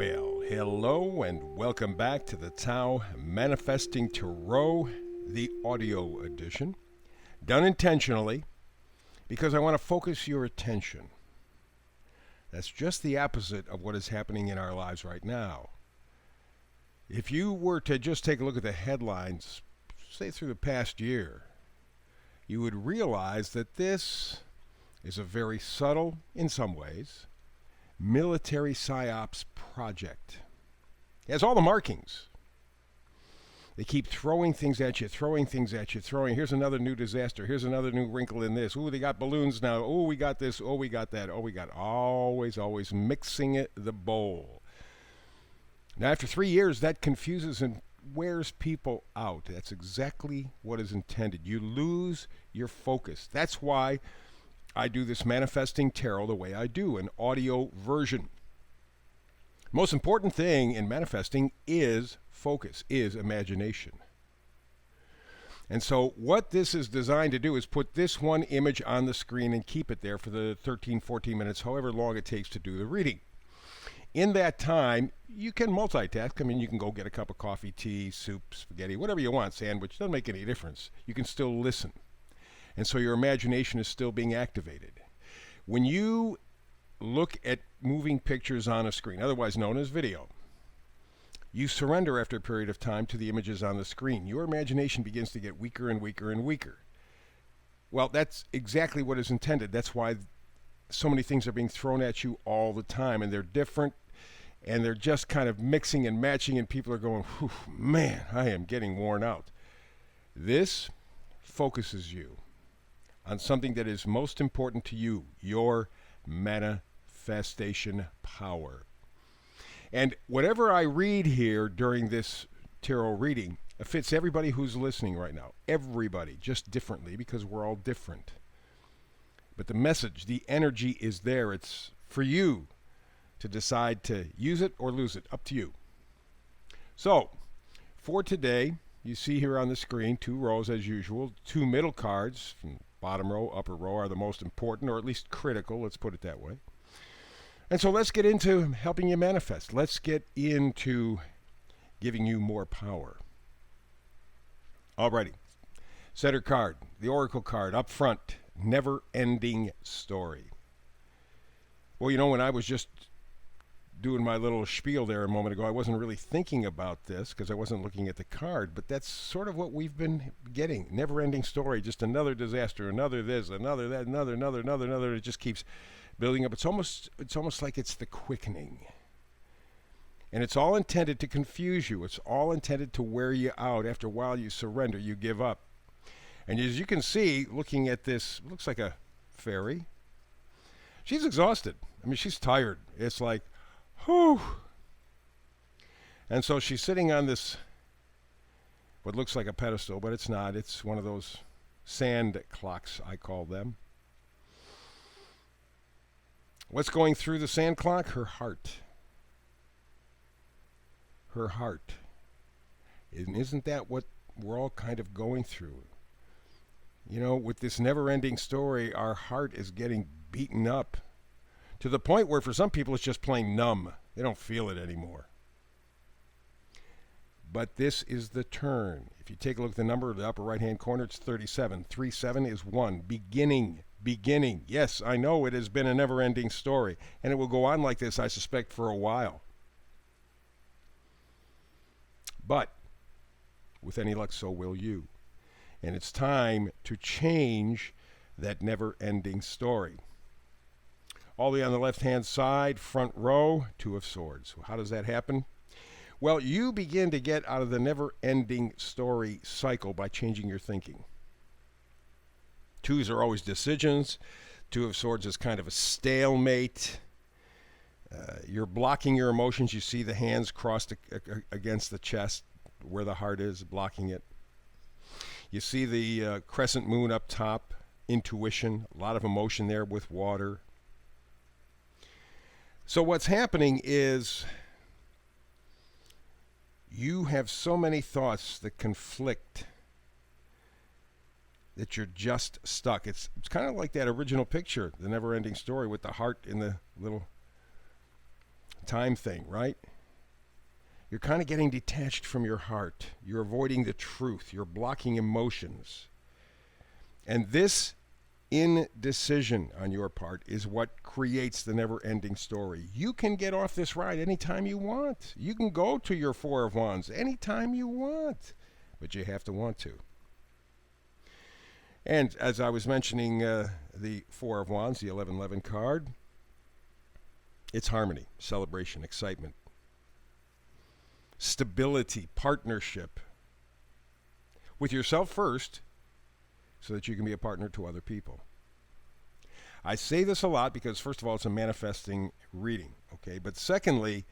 Well, hello and welcome back to the Tao Manifesting Tarot, the audio edition. Done intentionally because I want to focus your attention. That's just the opposite of what is happening in our lives right now. If you were to just take a look at the headlines, say through the past year, you would realize that this is a very subtle, in some ways, military psyops project. It has all the markings. They keep throwing things at you. Here's another new disaster. Here's another new wrinkle in this. Ooh, they got balloons now. Oh, we got this. Oh, we got that. Oh, we got always mixing the bowl. Now, after 3 years, that confuses and wears people out. That's exactly what is intended. You lose your focus. That's why I do this manifesting tarot the way I do, an audio version. Most important thing in manifesting is focus, is imagination. And so what this is designed to do is put this one image on the screen and keep it there for the 13, 14 minutes, however long it takes to do the reading. In that time, you can multitask. I mean, you can go get a cup of coffee, tea, soup, spaghetti, whatever you want, sandwich. Doesn't make any difference. You can still listen. And so your imagination is still being activated. When you look at moving pictures on a screen, otherwise known as video, you surrender after a period of time to the images on the screen. Your imagination begins to get weaker and weaker and weaker. Well, that's exactly what is intended. That's why so many things are being thrown at you all the time, and they're different, and they're just kind of mixing and matching, and people are going, man, I am getting worn out. This focuses you on something that is most important to you, your manifestation power. And whatever I read here during this tarot reading fits everybody who's listening right now. Everybody, just differently, because we're all different. But the message, the energy is there. It's for you to decide to use it or lose it. Up to you. So, for today, you see here on the screen 2 rows as usual. 2 middle cards from bottom row, upper row are the most important, or at least critical, let's put it that way. And so let's get into helping you manifest. Let's get into giving you more power. Alrighty. Center card, the Oracle card, up front, never-ending story. Well, you know, when I was just doing my little spiel there a moment ago, I wasn't really thinking about this because I wasn't looking at the card, but that's sort of what we've been getting. Never-ending story, just another disaster, another this, another that, another. It just keeps building up. It's almost like it's the quickening. And it's all intended to confuse you. It's all intended to wear you out. After a while, you surrender, you give up. And as you can see, looking at this, looks like a fairy. She's exhausted. I mean, she's tired. It's like, whew. And so she's sitting on this, what looks like a pedestal, but it's not. It's one of those sand clocks, I call them. What's going through the sand clock? Her heart. Her heart. And isn't that what we're all kind of going through? You know, with this never-ending story, our heart is getting beaten up to the point where for some people it's just plain numb. They don't feel it anymore. But this is the turn. If you take a look at the number of the upper right-hand corner, it's 37. 37 is 1. Beginning. Yes, I know it has been a never-ending story, and it will go on like this, I suspect, for a while. But with any luck, so will you. And it's time to change that never-ending story. All the way on the left-hand side, front row, 2 of Swords. How does that happen? Well, you begin to get out of the never-ending story cycle by changing your thinking. 2s are always decisions. 2 of Swords is kind of a stalemate. You're blocking your emotions. You see the hands crossed against the chest where the heart is, blocking it. You see the crescent moon up top, intuition, a lot of emotion there with water. So what's happening is you have so many thoughts that conflict that you're just stuck. It's kind of like that original picture, the never-ending story with the heart in the little time thing, right? You're kind of getting detached from your heart. You're avoiding the truth. You're blocking emotions. And this indecision on your part is what creates the never-ending story. You can get off this ride anytime you want. You can go to your Four of Wands anytime you want, but you have to want to. And as I was mentioning the Four of Wands, the 1111 card, it's harmony, celebration, excitement, stability, partnership with yourself first, so that you can be a partner to other people. I say this a lot because, first of all, it's a manifesting reading, okay? But secondly,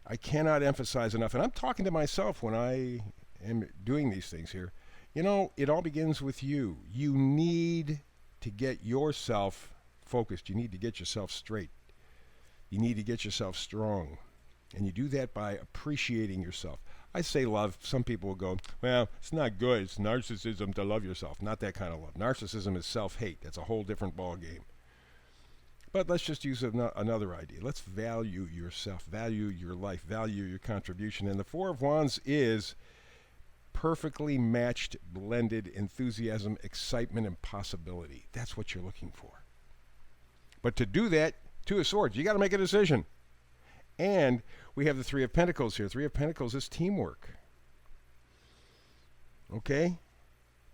I cannot emphasize enough, and I'm talking to myself when I am doing these things here. You know, it all begins with you. You need to get yourself focused. You need to get yourself straight. You need to get yourself strong. And you do that by appreciating yourself. I say love. Some people will go, well, it's not good. It's narcissism to love yourself. Not that kind of love. Narcissism is self-hate. That's a whole different ball game. But let's just use another idea. Let's value yourself, value your life, value your contribution. And the Four of Wands is perfectly matched, blended enthusiasm, excitement, and possibility. That's what you're looking for. But to do that, Two of Swords, you got to make a decision. And we have the Three of Pentacles here. Three of Pentacles is teamwork. Okay?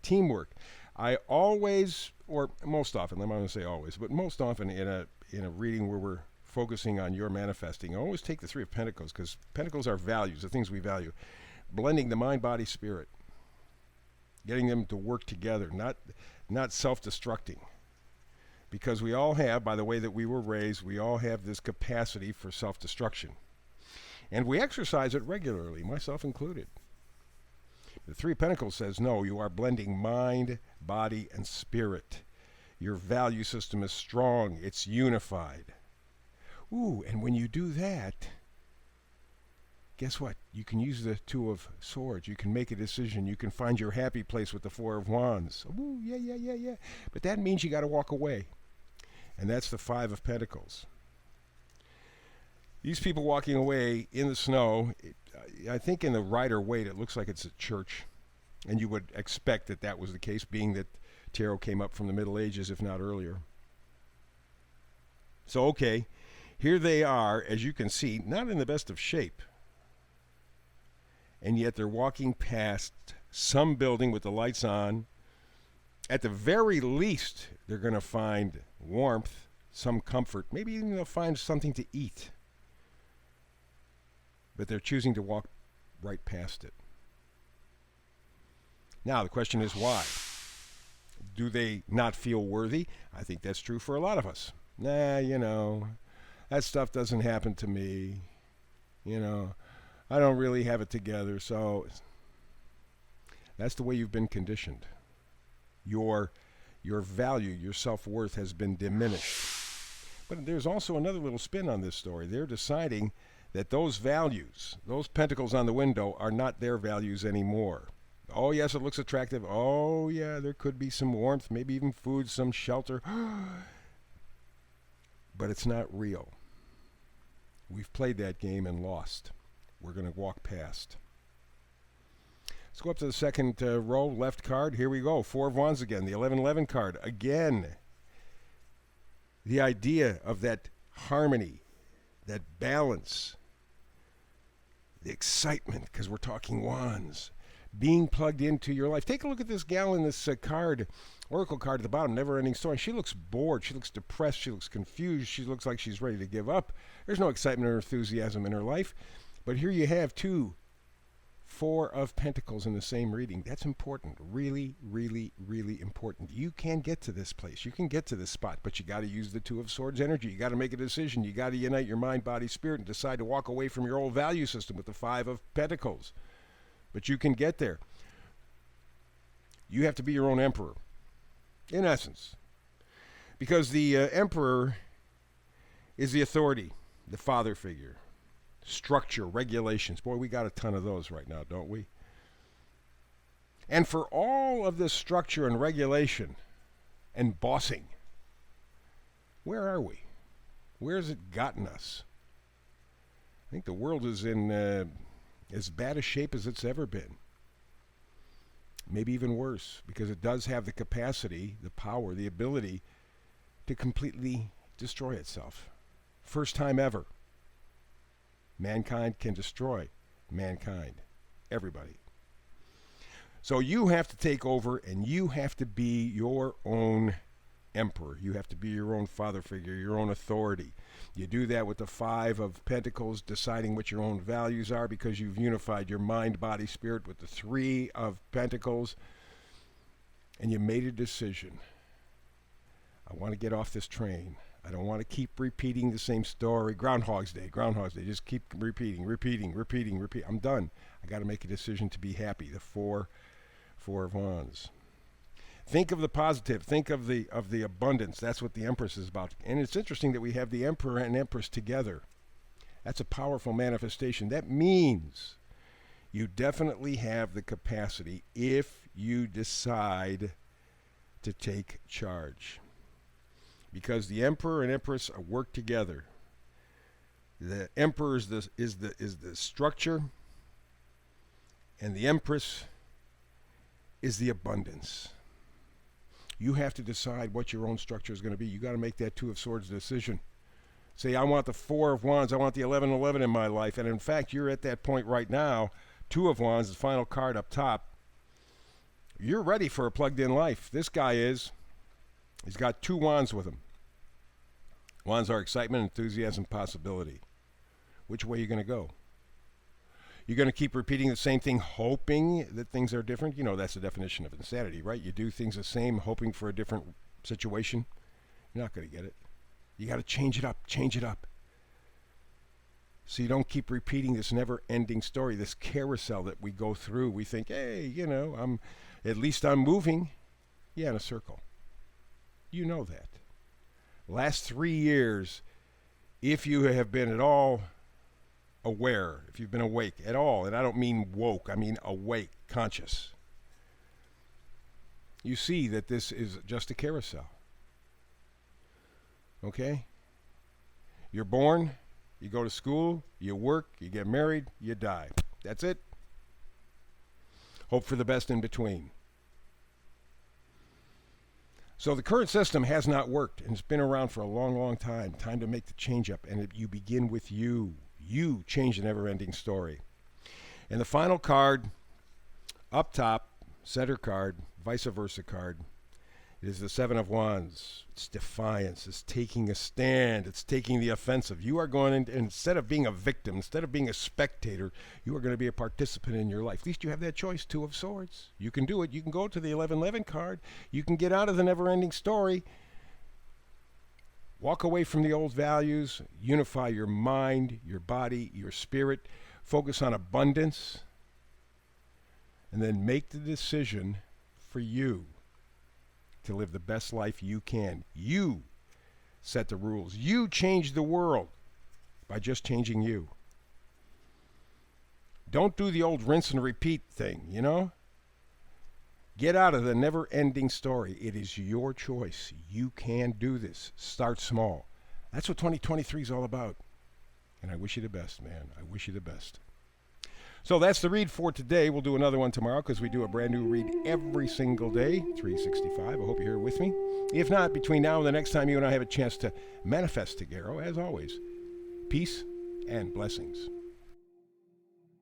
Teamwork. I always, or most often, I'm not going to say always, but most often in a reading where we're focusing on your manifesting, I always take the Three of Pentacles, because Pentacles are values, the things we value. Blending the mind, body, spirit. Getting them to work together, not self-destructing. Because we all have, by the way that we were raised, we all have this capacity for self-destruction. And we exercise it regularly, myself included. The Three of Pentacles says, no, you are blending mind, body, and spirit. Your value system is strong. It's unified. Ooh, and when you do that, guess what? You can use the Two of Swords. You can make a decision. You can find your happy place with the Four of Wands. Ooh, yeah. But that means you got to walk away. And that's the Five of Pentacles. These people walking away in the snow, I think in the Rider-Waite, it looks like it's a church. And you would expect that that was the case, being that tarot came up from the Middle Ages, if not earlier. So, okay, here they are, as you can see, not in the best of shape. And yet they're walking past some building with the lights on. At the very least, they're going to find warmth, some comfort. Maybe even they'll find something to eat. But they're choosing to walk right past it. Now, the question is why? Do they not feel worthy? I think that's true for a lot of us. Nah, that stuff doesn't happen to me. I don't really have it together. So that's the way you've been conditioned. Your value, your self-worth has been diminished. But there's also another little spin on this story. They're deciding that those values, those pentacles on the window, are not their values anymore. Oh, yes, it looks attractive. Oh, yeah, there could be some warmth, maybe even food, some shelter. But it's not real. We've played that game and lost. We're going to walk past. Let's go up to the second row, left card. Here we go. Four of Wands again. The 1111 card. Again, the idea of that harmony, that balance, the excitement, because we're talking wands, being plugged into your life. Take a look at this gal in this card, oracle card at the bottom, never-ending story. She looks bored. She looks depressed. She looks confused. She looks like she's ready to give up. There's no excitement or enthusiasm in her life. But here you have two Four of Pentacles in the same reading. That's important. Really, really, really important. You can get to this place. You can get to this spot, but you got to use the Two of Swords energy. You got to make a decision. You got to unite your mind, body, spirit, and decide to walk away from your old value system with the Five of Pentacles. But you can get there. You have to be your own emperor, in essence. Because the emperor is the authority, the father figure. Structure, regulations. Boy, we got a ton of those right now, don't we? And for all of this structure and regulation and bossing, where are we? Where has it gotten us? I think the world is in as bad a shape as it's ever been. Maybe even worse, because it does have the capacity, the power, the ability to completely destroy itself. First time ever. Mankind can destroy mankind. Everybody. So you have to take over, and you have to be your own emperor. You have to be your own father figure, your own authority. You do that with the Five of Pentacles, deciding what your own values are, because you've unified your mind, body, spirit with the Three of Pentacles, and you made a decision. I want to get off this train. I don't want to keep repeating the same story. Groundhog's Day, Groundhog's Day. Just keep repeating. I'm done. I got to make a decision to be happy. The Four of Wands. Think of the positive. Think of the abundance. That's what the Empress is about. And it's interesting that we have the Emperor and Empress together. That's a powerful manifestation. That means you definitely have the capacity if you decide to take charge. Because the Emperor and Empress work together. The Emperor is the structure, and the Empress is the abundance. You have to decide what your own structure is going to be. You got to make that Two of Swords decision. Say, I want the Four of Wands. I want the 1111 in my life. And in fact, you're at that point right now. Two of Wands, the final card up top. You're ready for a plugged-in life. This guy is. He's got two wands with him. Wands are excitement, enthusiasm, possibility. Which way are you going to go? You're going to keep repeating the same thing, hoping that things are different? You know, that's the definition of insanity, right? You do things the same, hoping for a different situation. You're not going to get it. You got to change it up, So you don't keep repeating this never-ending story, this carousel that we go through. We think, hey, at least I'm moving. Yeah, in a circle. You know that. Last 3 years, if you have been at all aware, if you've been awake at all, and I don't mean woke, I mean awake, conscious, you see that this is just a carousel. Okay? You're born, you go to school, you work, you get married, you die. That's it. Hope for the best in between. So the current system has not worked, and it's been around for a long, long time. Time to make the change up, and you begin with you. You change the never-ending story. And the final card, up top, center card, vice versa card, is the Seven of Wands. It's defiance. It's taking a stand. It's taking the offensive. You are going in, instead of being a victim, instead of being a spectator, you are going to be a participant in your life. At least you have that choice, Two of Swords. You can do it. You can go to the 1111 card. You can get out of the never-ending story. Walk away from the old values. Unify your mind, your body, your spirit. Focus on abundance. And then make the decision for you to live the best life you can. You set the rules. You change the world by just changing you. Don't do the old rinse and repeat thing, Get out of the never-ending story. It is your choice. You can do this. Start small. That's what 2023 is all about. And I wish you the best, man. I wish you the best. So that's the read for today. We'll do another one tomorrow because we do a brand new read every single day, 365. I hope you're here with me. If not, between now and the next time you and I have a chance to manifest together, as always, peace and blessings.